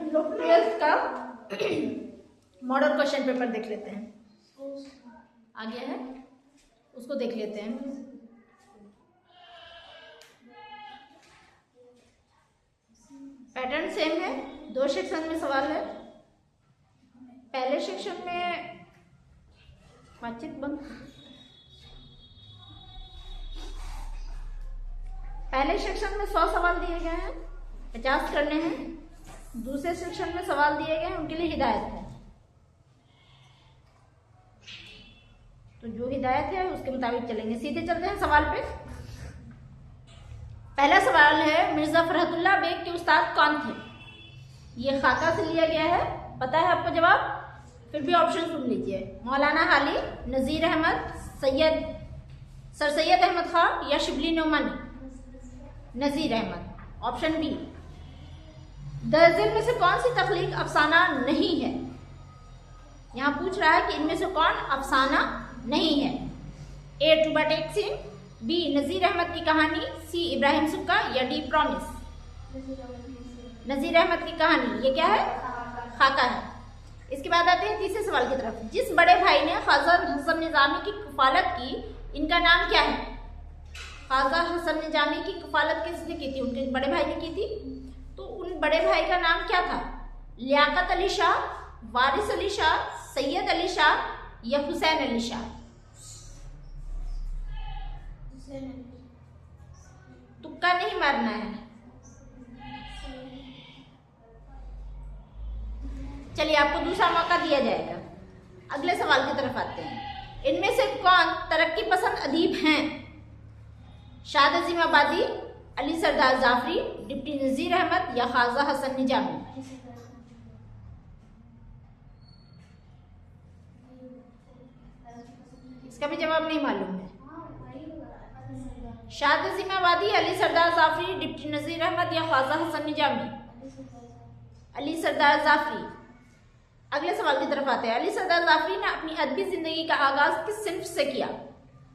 हम लोग 12th का मॉडल क्वेश्चन पेपर देख लेते हैं। आ गया है, उसको देख लेते हैं। पैटर्न सेम है, 2 सेक्शन में सवाल है। पहले सेक्शन में बातचीत बंद। पहले सेक्शन में 100 सवाल दिए गए हैं, 50 करने हैं। दूसरे सेक्शन में सवाल दिए गए हैं, उनके लिए हिदायत है। तो जो हिदायत है उसके मुताबिक चलेंगे। सीधे चलते हैं सवाल पे। पहला सवाल है, मिर्जा फरहतुल्लाह बेग के उस्ताद कौन थे? ये खाका से लिया गया है, पता है आपको जवाब, फिर भी ऑप्शन सुन लीजिए। मौलाना हाली, नज़ीर अहमद, सर सैयद अहमद खान या शिबली नोमानी? नज़ीर अहमद, ऑप्शन बी। दर्जन में से कौन सी तख्लीक अफसाना नहीं है? यहाँ पूछ रहा है कि इनमें से कौन अफसाना नहीं है। ए टूबा टेक्सिन, बी नज़ीर अहमद की कहानी, सी इब्राहिम सुक्का या डी प्रॉमिस? नज़ीर अहमद की कहानी, ये क्या है? खाका है। इसके बाद आते हैं तीसरे सवाल की तरफ। जिस बड़े भाई ने ख्वाजा हसन निजामी की कफालत की, इनका नाम क्या है? ख्वाजा हसन निजामी की कफालत किसने की थी? उनके बड़े भाई ने की थी। तो उन बड़े भाई का नाम क्या था? लियाकत अली शाह, वारिस अली शाह, सैयद अली शाह या हुसैन अली शाह? तुक्का नहीं मारना है। चलिए, आपको दूसरा मौका दिया जाएगा। अगले सवाल की तरफ आते हैं। इनमें से कौन तरक्की पसंद अदीब हैं? शाद अजीम आबादी, अली सरदार जाफरी, डिप्टी नज़ीर अहमद या ख्वाजा हसन निजामी? इसका भी जवाब नहीं मालूम है। शाद अजीम आबादी, अली सरदार जाफरी, डिप्टी नज़ीर अहमद या ख्वाजा हसन निजामी? अली सरदार जाफरी। अगले सवाल की तरफ आते हैं। अली सरदार जाफरी ने अपनी अदबी जिंदगी का आगाज किस सिन्फ से किया?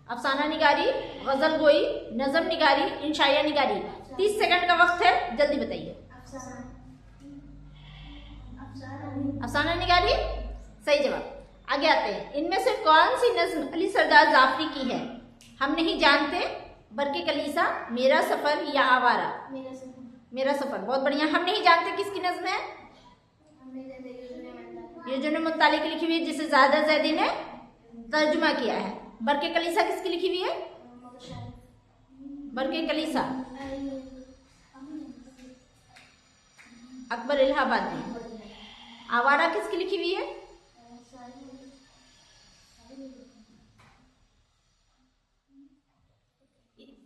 अफसाना निगारी, गजल गोई, नज़म निगारी, इंशाया निगारी? 30 सेकंड का वक्त है, जल्दी बताइए। अफसाना निगारी सही जवाब। आगे आते हैं। इनमें से कौन सी नज्म अली सरदार जाफरी की है? हम नहीं जानते, बरके कलीसा, मेरा सफर या आवारा? मेरा सफर, बहुत बढ़िया। हम नहीं जानते किसकी नज्म है? ये जो मुत्तालिक लिखी हुई है, जिसे ज़ादा ज़ैदी ने तर्जुमा किया है। बरके कलीसा किसकी लिखी हुई है? बरके कलीसा अकबर इलाहाबादी। आवारा किसकी लिखी हुई है?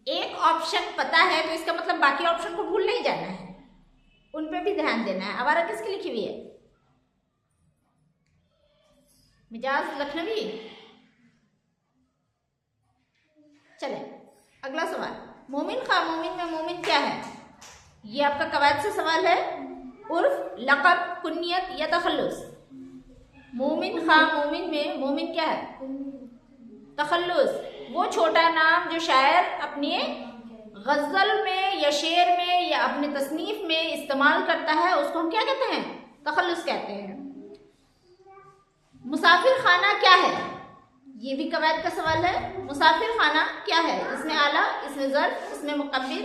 एक ऑप्शन पता है तो इसका मतलब बाकी ऑप्शन को भूल नहीं जाना है, उन पे भी ध्यान देना है। आवारा किसकी लिखी हुई है? मिजाज लखनवी। चले अगला सवाल। मोमिन खा मोमिन में मोमिन क्या है? ये आपका कवायद से सवाल है। उर्फ, लक़ब, कुन्नियत या तखल्लुस? मोमिन खा मोमिन में मोमिन क्या है? तखल्लुस। वो छोटा नाम जो शायर अपने गज़ल में या शेर में या अपने तसनीफ में इस्तेमाल करता है, उसको हम क्या कहते हैं? तखल्लुस कहते हैं। मुसाफिर खाना क्या है? ये भी कवायद का सवाल है। मुसाफिर खाना क्या है? इसमें आला, इसमें ज़र्फ, इसमें मुकब्बिर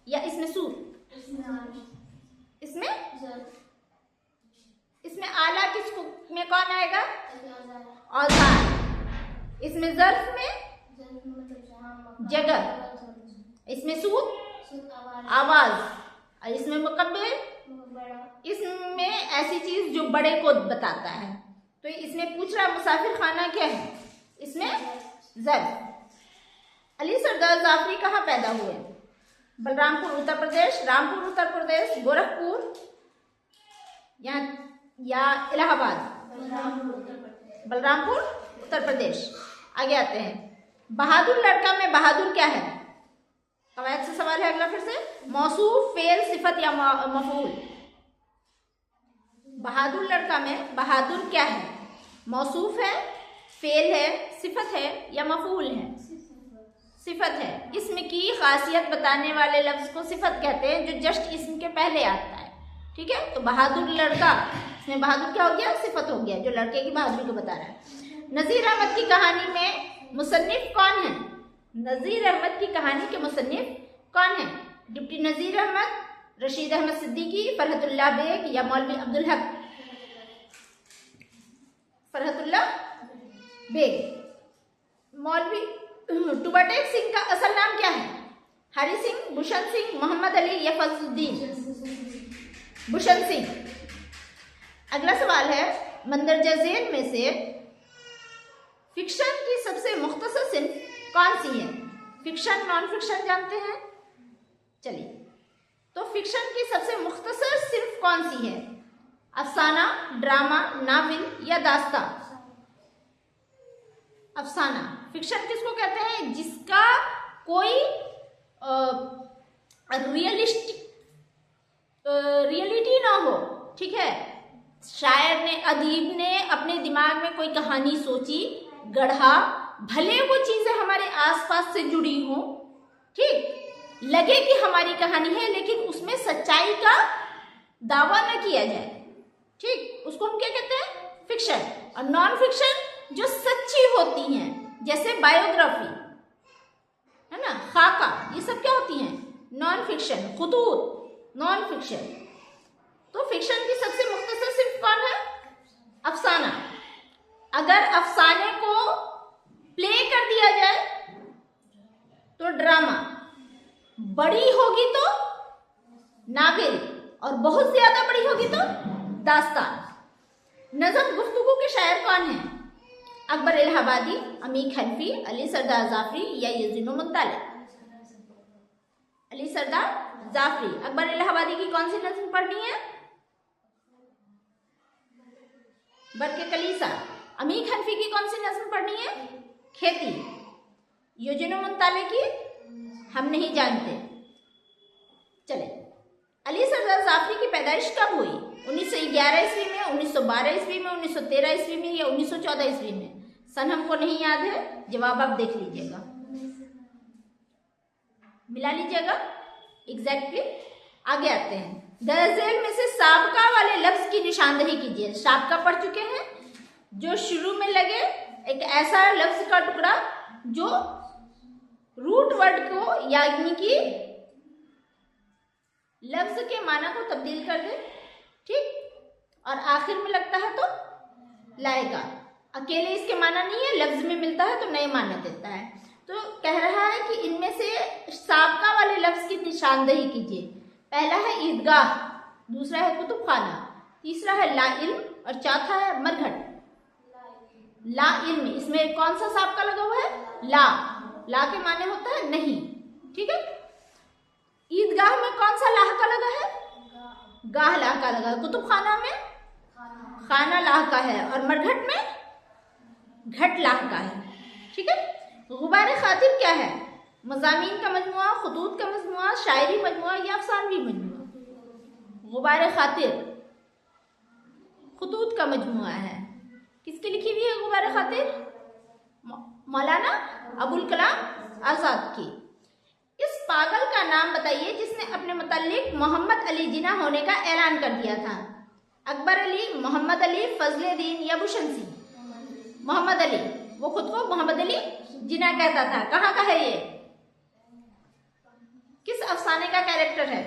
या इसमें सूर? इसमें आला किस में कौन आएगा? औजार। इसमें ज़र्फ में जगह, इसमें सूर आवाज, और इसमें मुकब्बिर, इसमें ऐसी चीज जो बड़े को बताता है। तो इसमें पूछ रहा है मुसाफिर खाना क्या है? इसमें ज़र्फ। अली सरदार जाफरी कहाँ पैदा हुए? बलरामपुर उत्तर प्रदेश, रामपुर उत्तर प्रदेश, गोरखपुर या इलाहाबाद? बलरामपुर उत्तर प्रदेश। आगे आते हैं। बहादुर लड़का में बहादुर क्या है? कवायद से सवाल है अगला फिर से। मौसूफ, फेल, सिफत या मफूल? बहादुर लड़का में बहादुर क्या है? मौसूफ है, फेल है, सिफत है या मफूल है? सिफत है। इसम की खासियत बताने वाले लफ्ज को सिफत कहते हैं, जो जस्ट इसम के पहले आता है। ठीक है। तो बहादुर लड़का, इसमें बहादुर क्या हो गया? सिफत हो गया, जो लड़के की बहादुरी को बता रहा है। नजीर अहमद की कहानी में मुसन्निफ कौन है? नजीर अहमद की कहानी के मुसन्निफ कौन है? डिप्टी नजीर अहमद, रशीद अहमद सिद्दीकी, फरहतुल्लाह बेग या मौलवी अब्दुल हक? फरहतुल्लाह बेग। मौलवी टुबाटेक सिंह का असल नाम क्या है? हरी सिंह, भूषण सिंह, मोहम्मद अली या फजलुद्दीन? भूषण सिंह। अगला सवाल है, मंदरजा झेल में से फिक्शन की सबसे मुख्तसर सिन्फ कौन सी है? फिक्शन, नॉन फिक्शन जानते हैं? चलिए, तो फिक्शन की सबसे मुख्तसर सिन्फ कौन सी है? अफसाना, ड्रामा, नावल या दास्तां? अफसाना। फिक्शन किसको कहते हैं? जिसका कोई रियलिटी ना हो, ठीक है। शायर ने, अदीब ने अपने दिमाग में कोई कहानी सोची, गढ़ा, भले वो चीजें हमारे आसपास से जुड़ी हो, ठीक, लगे कि हमारी कहानी है, लेकिन उसमें सच्चाई का दावा न किया जाए, ठीक, उसको हम क्या कहते हैं? फिक्शन। और नॉन फिक्शन जो सच्ची होती हैं, जैसे बायोग्राफी, है ना, खाका, ये सब क्या होती हैं? Non fiction. खुतूत, नॉन फिक्शन। तो फिक्शन की सबसे मुख्तसर सिर्फ कौन है? अफसाना। अगर अफसाने को प्ले कर दिया जाए तो ड्रामा, बड़ी होगी तो नावल, और बहुत ज्यादा बड़ी होगी तो दास्तान। नज़म गुफ्तगू के शायर कौन है? अकबर इलाहाबादी, अमीर हनफी, अली सरदार जाफरी या यजीनो मुत्तालिब? अली सरदार जाफरी। अकबर इलाहाबादी की कौन सी नज़म पढ़नी है? बरके कलीसा। अमीर हनफी की कौन सी नज़म पढ़नी है? खेती। यजीनो मुत्तालिब की हम नहीं जानते। चले, अली सरदार जाफरी की पैदाइश कब हुई? 1911 ईस्वी में, 1912 ईस्वी में, 1913 ईस्वी में या 1914 ईस्वी में? सन हमको नहीं याद है, जवाब आप देख लीजिएगा, मिला लीजिएगा एग्जैक्टली। आगे आते हैं, दरअसल में से साबका वाले लफ्ज की निशानदही कीजिए। साबका पढ़ चुके हैं, जो शुरू में लगे, एक ऐसा लफ्ज का टुकड़ा जो रूट वर्ड को यानी कि लफ्ज के माना को तब्दील कर दे, ठीक, और आखिर में लगता है तो लाएगा। अकेले इसके माना नहीं है, लफ्ज में मिलता है तो नए माना देता है। तो कह रहा है कि इनमें से साबका वाले लफ्ज की निशानदही कीजिए। पहला है ईदगाह, दूसरा है कुतुब खाना, तीसरा है ला इल्म और चौथा है मरघट। ला इल्म, इसमें कौन सा साबका लगा हुआ है? ला। ला के माने होता है नहीं, ठीक है। ईदगाह में कौन सा लाह का लगा है? गाह लाह का लगा है। कुतुब खाना में खाना लाह का है, और मरघट में घट लाह का है, ठीक है। गुबार खातिर क्या है? मज़ामीन का मजमुआ, खुतूत का मजमुआ, शायरी मजमुआ या अफसानवी मजमुआ? गुबार खातिर खुतूत का मजमुआ है। किसकी लिखी हुई है गुबार खातिर? मौलाना अबुल कलाम आजाद की। इस पागल का नाम बताइए जिसने अपने मुताल्लिक मोहम्मद अली जिना होने का ऐलान कर दिया था। अकबर अली, मोहम्मद अली, फजल-ए-दीन या भूषण सिंह? मोहम्मद अली। वो खुद को मोहम्मद अली जिना कहता था। कहाँ का है ये? किस अफसाने का कैरेक्टर है?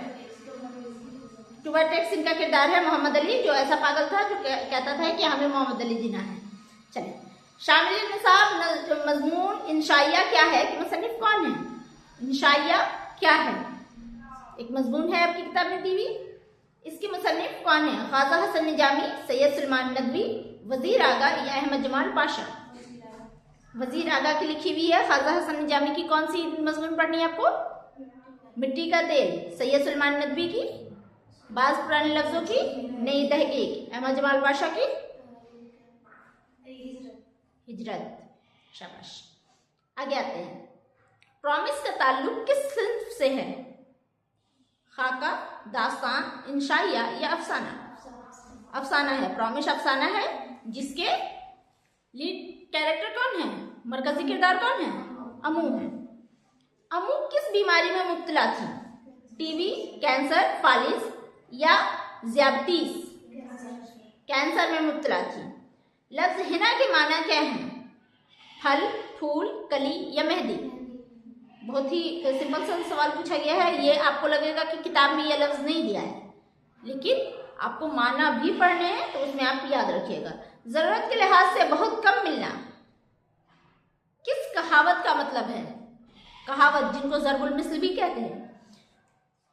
टुबाटेक सिंह का किरदार है मोहम्मद अली, जो ऐसा पागल था जो कहता था कि हमें मोहम्मद अली जिना है। चलिए, शामिल निसाब मजमून इंशाइया क्या है कि मुसन्निफ कौन है? इंशाइया क्या है? एक मजमून है आपकी किताब में दी हुई, इसके मुसन्निफ कौन है? ख्वाजा हसन निजामी, सैयद सलमान नदवी, वजीर आगा या अहमद जमाल पाशा? वजीर आगा की लिखी हुई है। ख्वाजा हसन निजामी की कौन सी मजमून पढ़नी है आपको? मिट्टी का तेल। सैयद सलमान नदवी की बाज पुराने लफ्जों की नई तहकीक। अहमद जमाल पाशा की हिजरत। शाबाश। आगे आते हैं, प्रॉमिस का ताल्लुक किस सिन्फ से है? खाका, दास्तान, इंशाइया या अफसाना? अफसाना है। प्रॉमिस अफसाना है जिसके लीड कैरेक्टर कौन है? मरकजी किरदार कौन है? अमू है। अमू किस बीमारी में मुब्तला थी? टीबी, कैंसर, फालिस या ज़ियाबतीस, कैंसर में मुब्तला थी। लफ्ज़ हिना के माना क्या है? फल, फूल, कली या मेहंदी। बहुत ही सिंपल सा सवाल पूछा गया है। ये आपको लगेगा कि किताब में ये लफ्ज़ नहीं दिया है, लेकिन आपको माना भी पढ़ने हैं, तो उसमें आप याद रखिएगा। ज़रूरत के लिहाज से बहुत कम मिलना किस कहावत का मतलब है? कहावत जिनको ज़रबुल मिस्ल भी कहते हैं।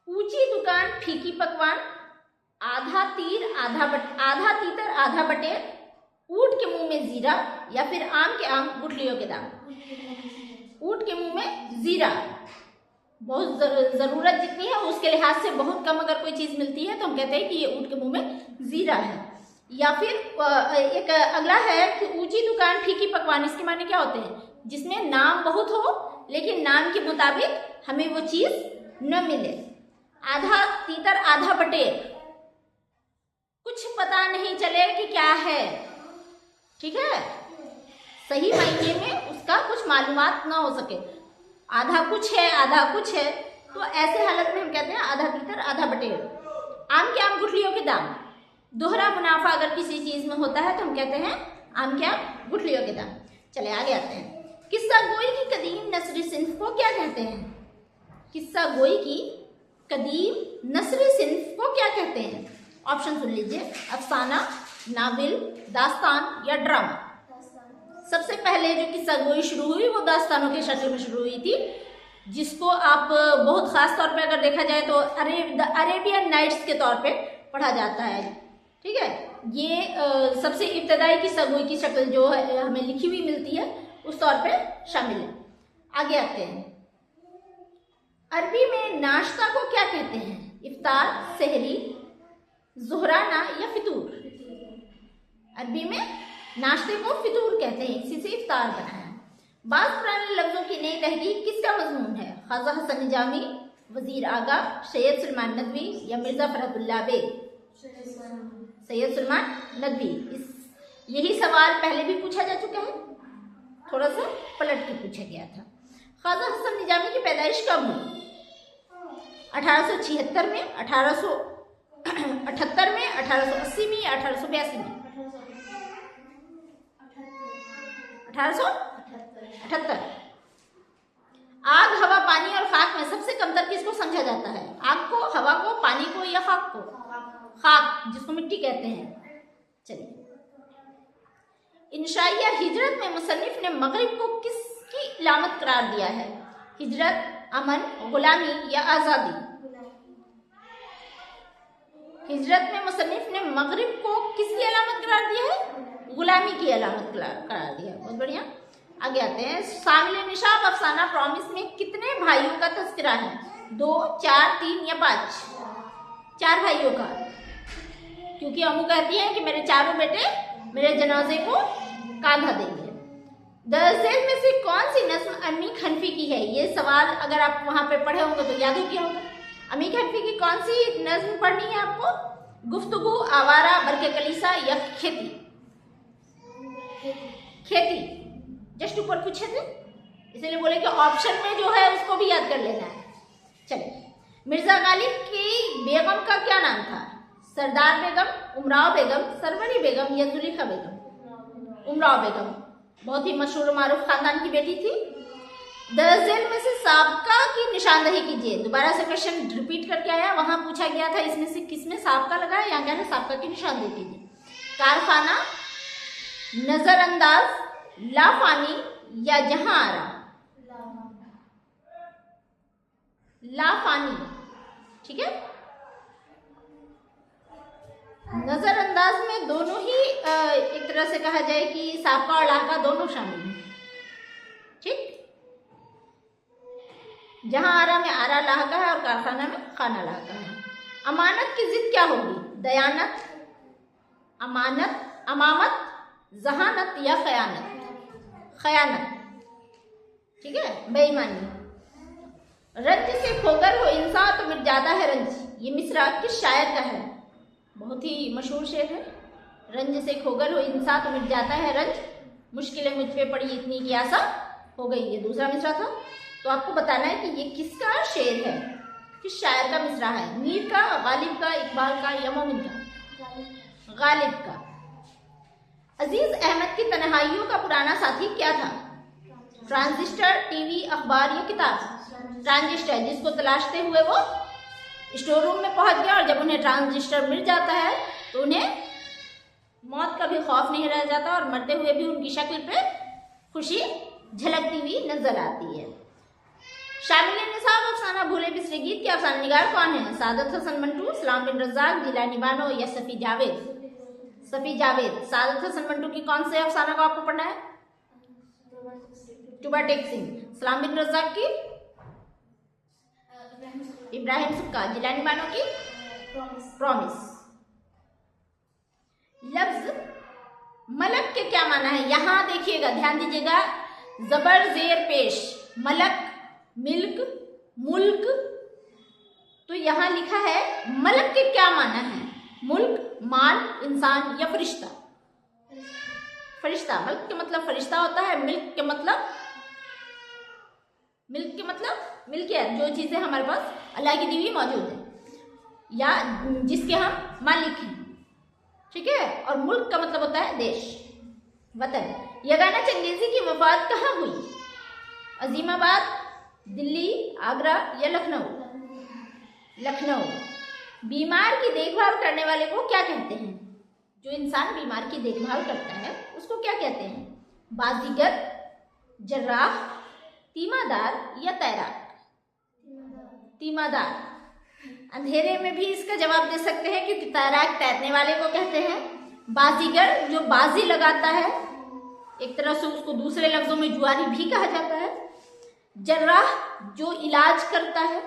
ऊंची दुकान फीकी पकवान, आधा तीतर आधा बटेर, ऊंट के मुंह में जीरा, या फिर आम के आम गुठलियों के दाम। ऊंट के मुंह में जीरा, बहुत ज़रूरत जितनी है उसके लिहाज से बहुत कम अगर कोई चीज़ मिलती है तो हम कहते हैं कि ये ऊंट के मुंह में जीरा है। या फिर एक अगला है कि ऊंची दुकान फीकी पकवान। इसके माने क्या होते हैं? जिसमें नाम बहुत हो लेकिन नाम के मुताबिक हमें वो चीज़ न मिले। आधा तीतर आधा बटेर, कुछ पता नहीं चले कि क्या है, ठीक है, सही मायने में उसका कुछ मालूमात ना हो सके। आधा कुछ है आधा कुछ है, तो ऐसे हालत में हम कहते हैं आधा तीतर आधा बटेर। आम के आम गुठलियों के दाम, दोहरा मुनाफा अगर किसी चीज़ में होता है तो हम कहते हैं आम के आम गुठलियों के दाम। चले आगे आते हैं। किस्सा गोई की कदीम नस्री सिन्फ को क्या कहते हैं? किस्सा गोई की कदीम नस्री सिन्फ को क्या कहते हैं? ऑप्शन सुन लीजिए। अफसाना, नाविल, दास्तान या ड्रामा। सबसे पहले जो किस्सा गोई शुरू हुई वो दास्तानों के शक्ल में शुरू हुई थी, जिसको आप बहुत ख़ास तौर पे अगर देखा जाए तो अरेबियन नाइट्स के तौर पे पढ़ा जाता है, ठीक है। ये सबसे इब्तदाई किस्सा गोई की शक्ल जो है हमें लिखी हुई मिलती है उस तौर पे शामिल है। आगे आते हैं। अरबी में नाश्ता को क्या कहते हैं? इफ्तार, सहरी, ज़ुहराना या फितूर। अरबी में नाश्ते को फितूर कहते हैं, इसी से इफ्तार बना है। बाज़ पुराने लफ्ज़ों की नई तहकीक किसका मज़मून है? ख्वाजा हसन निजामी, वज़ीर आगा, सैयद सुलेमान नदवी या मिर्ज़ा फ़रहतुल्लाह बेग। सैयद सुलेमान नदवी। यही सवाल पहले भी पूछा जा चुका है, थोड़ा सा पलट के पूछा गया था। ख्वाजा हसन निजामी की पैदाइश कब हुई? 1876 में, 1878 में, 1880 में या 1882 में? 1878। आग, हवा, पानी और खाक में सबसे कमतर किसको समझा जाता है? आग को, हवा को, पानी को या खाक को? खाक, जिसको मिट्टी कहते हैं। चलिए, इंशाइया हिजरत में मुसन्निफ ने मगरिब को किसकी इलामत करार दिया है? हिजरत, अमन, गुलामी या आज़ादी। हिजरत में मुसन्निफ ने मगरिब को किसकी अलामत करार दिया है? गुलामी की अलामत करार दिया। बहुत बढ़िया। आगे आते हैं। शामिल निशाब अफसाना प्रॉमिस में कितने भाइयों का तस्करा है? 2, 4, 3 या 5? 4 भाइयों का, क्योंकि अम्मू कहती है कि मेरे चारों बेटे मेरे जनाजे को कांधा देंगे। दरअसल में से कौन सी नस्म अम्मी हनफी की है? ये सवाल अगर आप वहाँ पे पढ़े होंगे तो याद हो गया होगा। अम्मी हनफी की कौन सी नस्म पढ़नी है आपको? गुफ्तगू, आवारा, बरके कलीसा या खेती? खेती जस्ट ऊपर पूछे थे, इसलिए बोले कि ऑप्शन में जो है उसको भी याद कर लेना है। चलिए, मिर्जा गालिब की बेगम का क्या नाम था? सरदार बेगम, उमराव बेगम, सरवरी बेगम या जुलेखा बेगम? उमराव बेगम बहुत ही मशहूर मारूफ खानदान की बेटी थी। दरअसल में से साबका की निशानदही कीजिए। दोबारा से क्वेश्चन रिपीट करके आया, वहां पूछा गया था इसमें से किसमें साबका लगाया, यहाँ कहना साबका की निशानदही कीजिए। कारखाना, नजरअंदाज, लाफानी या जहां आरा? लाफानी, ठीक है। नजरअंदाज में दोनों ही एक तरह से कहा जाए कि साबका और लाहका दोनों शामिल हैं, ठीक। जहां आरा में आरा लाहका है और कारखाना में खाना लाहका है। अमानत की जिद क्या होगी? दयानत, अमानत, अमामत, जहानत या खयानत? खयानत, ठीक है, बेईमानी। रंज से खोगर हो इंसान तो मिट जाता है रंज, ये मिसरा किस शायर का है? बहुत ही मशहूर शेर है। रंज से खोगर हो इंसान तो मिट जाता है रंज, मुश्किलें मुझ पे पड़ी इतनी की आसा हो गई, ये दूसरा मिसरा था। तो आपको बताना है कि ये किसका शेर है। किस शायर का मिसरा है? मीर का, गालिब का, इकबाल का या मोमिन का? गालिब का। अजीज अहमद की तन्हाइयों का पुराना साथी क्या था? ट्रांजिस्टर, टीवी, अखबार या किताब? ट्रांजिस्टर, जिसको तलाशते हुए वो स्टोर रूम में पहुंच गया और जब उन्हें ट्रांजिस्टर मिल जाता है तो उन्हें मौत का भी खौफ नहीं रह जाता और मरते हुए भी उनकी शक्ल पे खुशी झलकती हुई नजर आती है। शामिल निसाब अफसाना भूले बिसरे गीत के अफसाना निगार कौन है? सादत हसन मंटू, सलाम बिन रज़ाक, जिलानी बानो या सफ़ी जावेद? सफ़ी जावेद। सादत हसन मंटू की कौन से अफसाना को आपको पढ़ना है? टुबा टेक सिंह। सलाम बिन रज़ाक की? इब्राहिम सुक्का। जिलानी बानो की? प्रॉमिस। लफ्ज मलक के क्या माना है? यहां देखिएगा, ध्यान दीजिएगा, जबर जेर पेश, मलक, मिल्क, मुल्क। तो यहां लिखा है मलक के क्या माना है? मुल्क, माल, इंसान या फरिश्ता? फरिश्ता। मलक के मतलब फरिश्ता होता है। मिल्क के मतलब मिल्कियत, जो चीजें हमारे पास अल्लाह की दी हुई मौजूद है या जिसके हम मालिक हैं, ठीक है। और मुल्क का मतलब होता है देश, वतन। यगाना चंगेजी की वफात कहाँ हुई? अजीमाबाद, दिल्ली, आगरा या लखनऊ? लखनऊ। बीमार की देखभाल करने वाले को क्या कहते हैं? जो इंसान बीमार की देखभाल करता है उसको क्या कहते हैं? बाजीगर, जर्राह, तीमादार या तैराक? तीमादार। अंधेरे में भी इसका जवाब दे सकते हैं क्योंकि तैराक तैरने वाले को कहते हैं। बाजीगर जो बाजी लगाता है, एक तरह से उसको दूसरे लफ्जों में जुआरी भी कहा जाता है। जर्राह जो इलाज करता है,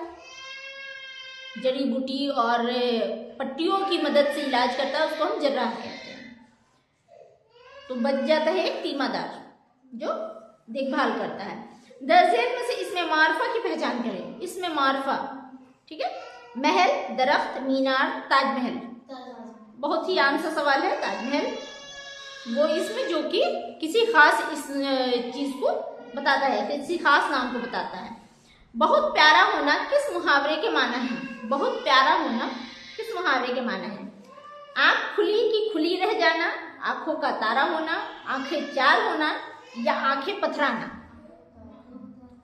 जड़ी बूटी और पट्टियों की मदद से इलाज करता है, उसको हम जर्राह कहते हैं। तो बच जाता है एक तीमादार जो देखभाल करता है। दर्जेल में से इसमें मारफा की पहचान करें। इसमें मारफा, ठीक है। महल, दरख्त, मीनार, ताजमहल। बहुत ही आम सा सवाल है। ताजमहल वो इसमें जो कि किसी खास इस चीज को बताता है, किसी खास नाम को बताता है। बहुत प्यारा होना किस मुहावरे के माना है? बहुत प्यारा होना किस मुहावरे के माना है? आंख खुली की खुली रह जाना, आंखों का तारा होना, आंखें चार होना या आंखें पथराना?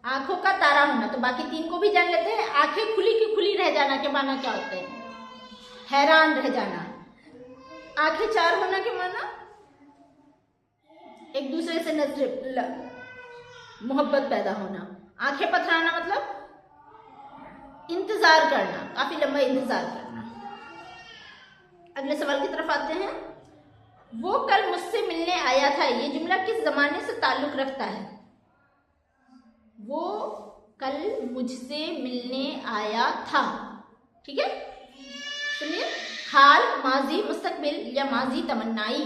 आंखों का तारा होना। तो बाकी तीन को भी जान लेते हैं। आंखें खुली की खुली रह जाना के माना क्या होते हैं? हैरान रह जाना। आंखें चार होना के माना एक दूसरे से नजर मोहब्बत पैदा होना। आंखें पथराना मतलब इंतजार करना, काफी लंबा इंतजार करना। अगले सवाल की तरफ आते हैं। वो कल मुझसे मिलने आया था, ये जुमला किस जमाने से ताल्लुक रखता है? वो कल मुझसे मिलने आया था, ठीक है। सुनिए, हाल, माजी, मुस्तकबिल या माजी तमन्नाई?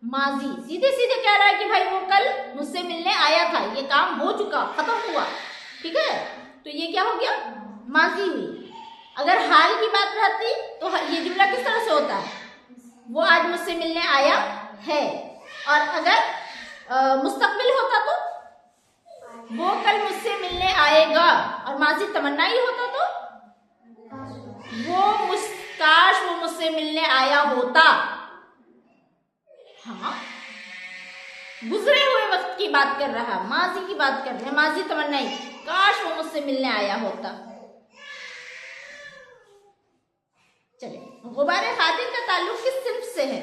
माजी। सीधे सीधे कह रहा है कि भाई वो कल मुझसे मिलने आया था, ये काम हो चुका, खत्म हुआ, ठीक है। तो ये क्या हो गया? माजी हुई। अगर हाल की बात रहती तो ये जुमला किस तरह से होता है? वो आज मुझसे मिलने आया है। और अगर मुस्तकबिल होता तो वो कल मुझसे मिलने आएगा, और माजी तमन्ना ही होता तो काश वो मुझसे मिलने आया होता। हाँ, गुजरे हुए वक्त की बात कर रहा, माजी की बात कर रहे हैं, माजी तमन्नाई, काश वो मुझसे मिलने आया होता। चले, गुबारे खातिर का ताल्लुक किस सिर्फ से है?